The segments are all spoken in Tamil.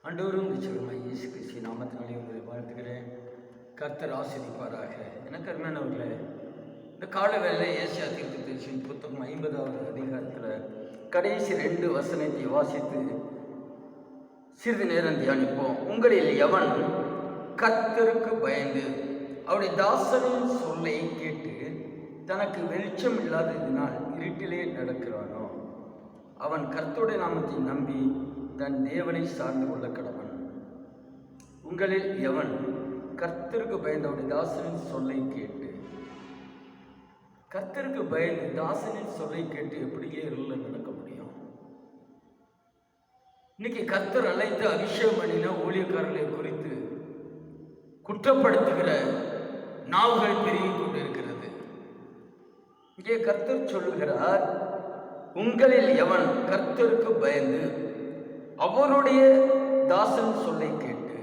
ஆண்டவரும் நிச்சயமாய் இயேசு கிறிஸ்து நாமத்தினாலே உங்களை வாழ்த்துகிறேன். கர்த்தர் ஆசீர்வதிப்பாராக. எனக்கு அருமையானவர்களே, இந்த கால வேளையில் ஏசாயா தீர்க்கதரிசியின் புத்தகம் 50வது அதிகாரத்தில் கடைசி 2 வசனத்தை வாசித்து சிறிது நேரம் தியானிப்போம். உங்களில் எவன் கர்த்தருக்கு பயந்து அவருடைய தாசனின் சொல்லை கேட்டு தனக்கு வெளிச்சம் இல்லாததினால் இருட்டிலே நடக்கிறானோ அவன் கர்த்தருடைய நாமத்தை நம்பி தன் தேவனை சார்ந்து கொள்ள கடவன். உங்களில் எவன் கர்த்தருக்கு பயந்து அவருடைய தாசனின் சொல்லை கேட்டு, கர்த்தருக்கு பயந்து தாசனின் சொல்லை கேட்டு எப்படியே இருளில் நடக்க முடியும்? இன்னைக்கு கர்த்தர் அழைத்து அபிஷேகம் பண்ணின ஊழியக்காரர்களை குறித்து குற்றப்படுத்துகிற நாவுகள் பெருகி கொண்டிருக்கிறது. இங்கே கர்த்தர் சொல்லுகிறார், உங்களில் எவன் கர்த்தருக்கு பயந்து அவருடைய தாசன் சொல்லை கேட்டு,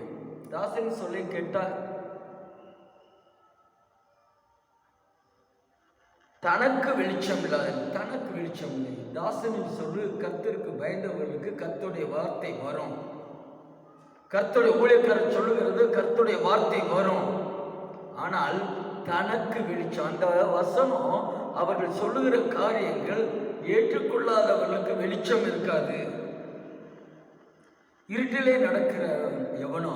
தாசன் சொல்லை கேட்டால் தனக்கு வெளிச்சம் இல்லாத, தனக்கு வெளிச்சம் இல்லை. தாசனின் சொல்லு கர்த்தருக்கு பயந்தவர்களுக்கு கர்த்தருடைய வார்த்தை வரும். கர்த்தருடைய ஊழியக்காரர் சொல்லுகிறது கர்த்தருடைய வார்த்தை வரும். ஆனால் தனக்கு வெளிச்சம், அந்த வசனம் அவர்கள் சொல்லுகிற காரியங்கள் ஏற்றுக்கொள்ளாதவர்களுக்கு வெளிச்சம் இருக்காது. இருட்டிலே நடக்கிற எவனோ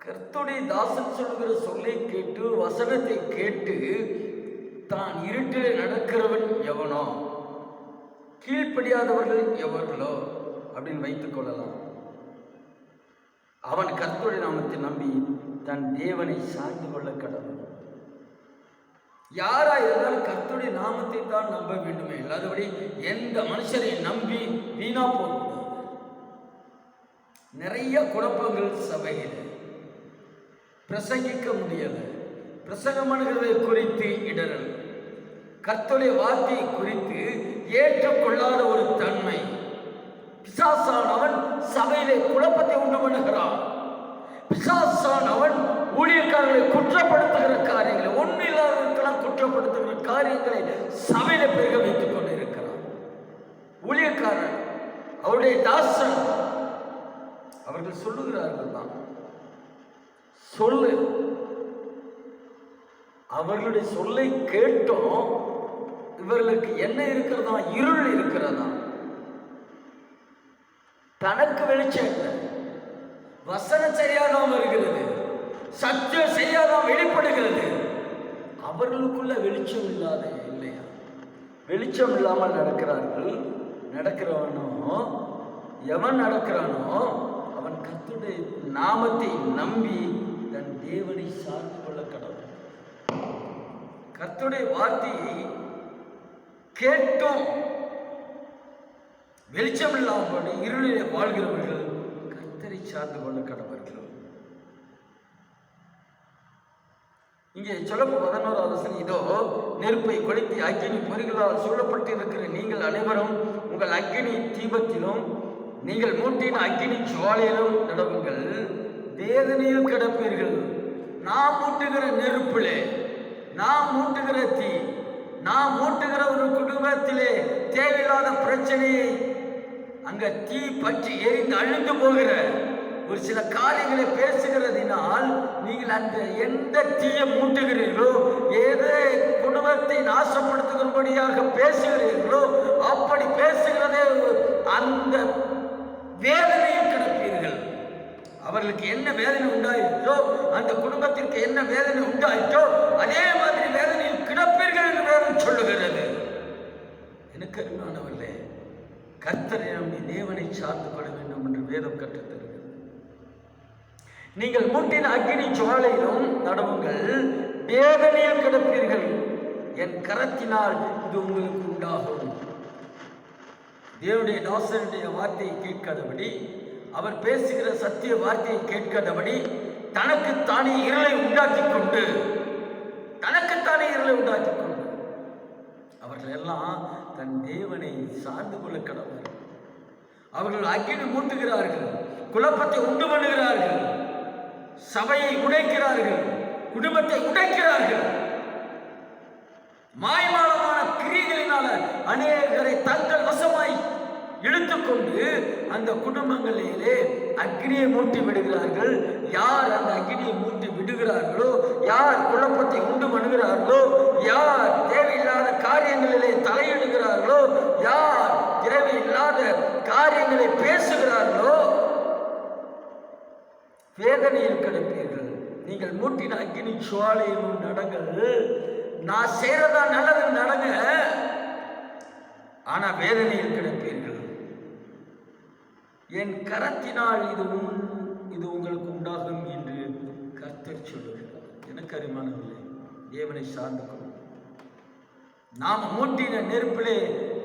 கர்த்தருடைய தாசன் சொல்லுகிற சொல்லை கேட்டு வசனத்தை கேட்டு தான் இருட்டிலே நடக்கிறவன் எவனோ, கீழ்ப்படியாதவர்கள் எவர்களோ அப்படின்னு வைத்துக் கொள்ளலாம். அவன் கர்த்தருடைய நாமத்தை நம்பி தன் தேவனை சார்ந்து கொள்ள கடவுள். யாரா இருந்தாலும் கர்த்தருடைய நாமத்தை தான் நம்ப வேண்டுமே, இல்லாதபடி எந்த மனுஷரை நம்பி வீணா போகக்கூடாது. நிறைய குழப்பங்கள் சபையில், பிரசங்கிக்க முடியல, பிரசங்கம் பண்ணுகிறதை குறித்து இடரல், கர்த்தருடைய வார்த்தையை குறித்து ஏற்றுக்கொள்ளாத ஒரு தன்மை. பிசாசானவன் சபையிலே குழப்பத்தை உண்டு பண்ணுகிறான். பிசாசானவன் ஊழியக்காரர்களை குற்றப்படுத்துகிற காரியங்களை, ஒன்றும் இல்லாதவர்களெல்லாம் குற்றப்படுத்துகிற காரியங்களை சபையில பெருக வைத்துக் கொண்டு இருக்கிறான். ஊழியக்காரன், அவருடைய தாசன், அவர்கள் சொல்லுகிறார்கள் தான் சொல்லு. அவர்களுடைய சொல்லை கேட்டோம், இவர்களுக்கு என்ன இருக்கிறதா? இருள் இருக்கிறதா? தனக்கு வெளிச்சம் இல்லை, வசனம் சரியாதான் வருகிறது, சத்தியம் சரியாதான் வெளிப்படுகிறது. அவர்களுக்குள்ள வெளிச்சம் இல்லாத இல்லையா? வெளிச்சம் இல்லாமல் நடக்கிறார்கள். நடக்கிறவனோ எவன் நடக்கிறானோ அவன் கர்த்தருடைய நாமத்தை நம்பி தன் தேவனை சார்ந்து கொள்ள கடவுள். கர்த்தருடைய வார்த்தையை கேட்டும் வெளிச்சம் இல்லாமல் இருளிலே வாழ்கிறவர்கள் கர்த்தரை சார்ந்து கொள்ள கடவர்கள். இங்கே சொல்லப்போ 11வது வசனம், இதோ நெருப்பை கொளுத்தி அக்கினி பொறிகளால் சூழப்பட்டிருக்கிற நீங்கள் அனைவரும் உங்கள் அக்கினி தீபத்திலும் நீங்கள் மூட்டின அக்கினி ஜுவாலையிலும் நடவுங்கள், வேதனையில் கிடப்பீர்கள். நாம் மூட்டுகிற நெருப்பிலே, நாம் மூட்டுகிற தீ, நாம் மூட்டுகிற ஒரு குடும்பத்திலே தேவையில்லாத பிரச்சனையை அங்க தீ பற்றி எரிந்து அழிந்து போகிற ஒரு சில காரியங்களை பேசுகிறதினால் நீங்கள் அந்த எந்த தீயை மூட்டுகிறீர்களோ, ஏதோ குடும்பத்தை நாசப்படுத்துகிறபடியாக பேசுகிறீர்களோ, அப்படி பேசுகிறதே அந்த வேதனையில் கிடப்பீர்கள். அவர்களுக்கு என்ன வேதனை உண்டாயிற்றோ, அந்த குடும்பத்திற்கு என்ன வேதனை உண்டாயிற்றோ, அதே மாதிரி வேதனையில் கிடப்பீர்கள் என்று வேதம் சொல்லுகிறது. எனக்கு அருமையானவர்களே, கர்த்தரை நம்பி தேவனை சார்ந்து கொள்ள வேண்டும் என்று வேதம் கற்றுத் தருகிறது. நீங்கள் மூட்டின அக்கினி ஜுவாலையிலும் நடவுங்கள், வேதனையில் கிடப்பீர்கள். என் கரத்தினால் இது உங்களுக்கு உண்டாகும். தேவனுடைய தாசனுடைய வார்த்தையை கேட்காதபடி, அவர் பேசுகிற சத்திய வார்த்தையை கேட்காதபடி தனக்குத்தானே இருளை உண்டாக்கி கொண்டு, தனக்குத்தானே இருளை உண்டாக்கி கொண்டு அவர்கள் எல்லாம் தன் தேவனை சார்ந்து கொள்ள கடவுள். அவர்கள் அக்கினி மூட்டுகிறார்கள், குழப்பத்தை உண்டு பண்ணுகிறார்கள், சபையை உடைக்கிறார்கள், குடும்பத்தை உடைக்கிறார்கள். மாய்மாலமான கிரிகளினால அநேகரை தங்கள் வசமாய் இழுத்துக்கொண்டு அந்த குடும்பங்களிலே அக்னியை மூட்டி விடுகிறார்கள். யார் அந்த அக்னியை மூட்டி விடுகிறார்களோ, யார் குழப்பத்தை உண்டு பண்ணுகிறார்களோ, யார் தேவையில்லாத காரியங்களிலே தலையிடுகிறார்களோ, யார் தேவையில்லாத காரியங்களை பேசுகிறார்களோ, வேதனையில் கிடப்பீர்கள். நீங்கள் மூட்டின அக்னி சுவாலையும் நடங்கள். நான் செய்யறதா நல்லது நடங்க, ஆனா வேதனையில் கிடப்பீர்கள். என் கரத்தினால் இது உங்களுக்கு உண்டாகும் என்று கர்த்தர் சொல்லுகிறார். எனக்கு அருமையானவர்களே, தேவனை சார்ந்து கொள்ளும். நாம் மூட்டின நெருப்பிலே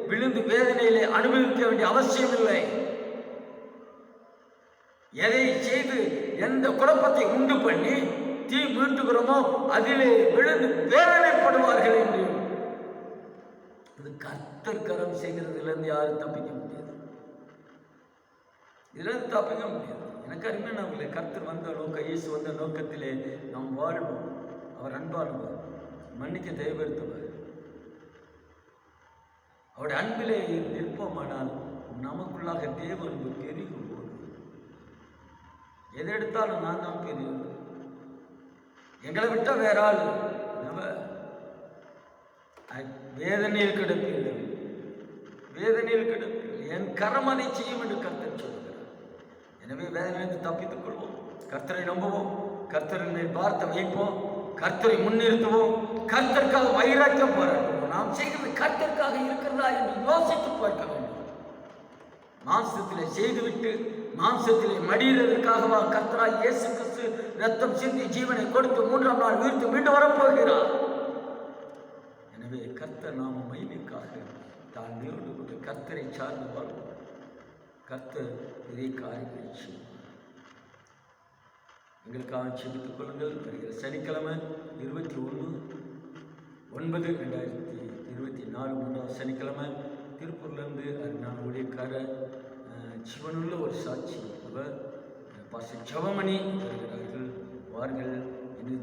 விழுந்து வேதனையிலே அனுபவிக்க வேண்டிய அவசியம் இல்லை. எதை செய்து எந்த குழப்பத்தை உண்டு பண்ணி தீ மூட்டுகிறோமோ அதிலே விழுந்து வேதனைப்படுவார்கள் என்று இது கர்த்தர் கரம் செய்கிறதுலேருந்து யாரும் தப்பிக்க முடியாது. இதிலிருந்து தப்பிக்க முடியாது. எனக்கு அருமையானவர்களே, கர்த்தர் வந்த நோக்கம், இயேசு வந்த நோக்கத்திலே நாம் வாழ்வோம். அவர் அன்பானவர், மன்னிக்க தயவுபடுத்துவார். அவருடைய அன்பிலே நிற்போமானால் நமக்குள்ளாக தேவ அன்பு பெருகும். எதை எடுத்தாலும் நான் தான் பெரியவர், எங்களை விட்டா வேற ஆள். வேதனையில் கிடப்பீர்கள், வேதனையில் கிடப்பீர்கள். என் கரம் அதை செய்யும் என்று கர்த்தர் சொல்கிறார். எனவே வேதனையிலிருந்து தப்பித்துக் கொள்வோம். கர்த்தரை நம்புவோம், கர்த்தரை பார்த்து வைப்போம், கர்த்தரை முன்னிறுத்துவோம், கர்த்தருக்காக வைராக்கியம் பாராட்டுவோம். நாம் செய்கிறது கர்த்தருக்காக இருக்கிறதா என்று யோசித்து பார்க்க வேண்டும். மாம்சத்திலே செய்துவிட்டு மாம்சத்திலே மடிகிறதற்காகவா கர்த்தராய் இயேசு கிறிஸ்து ரத்தம் சிந்தி ஜீவனை கொடுத்து 3ஆம் நாள் உயிர்த்து மீண்டும் வரப்போகிறார். எனவே கர்த்தர் நாம மகிமைக்காக தான் நிறுவனப்பட்டு கர்த்தரை சார்ந்து வாழ்வோம். கர்த்தர் இதே காரியங்களை செய்வார். எங்களுக்காக செபித்துக் கொள்ளுங்கள். வருகிற சனிக்கிழமை 21/9/2024 3ஆம் சனிக்கிழமை திருப்பூர்லேருந்து அருமையான ஊழியக்காரர் சிவனுள்ள ஒரு சாட்சி அவர் பாஸ்டர் ஜெபமணி வருகிறார்கள். வார்கள் என்று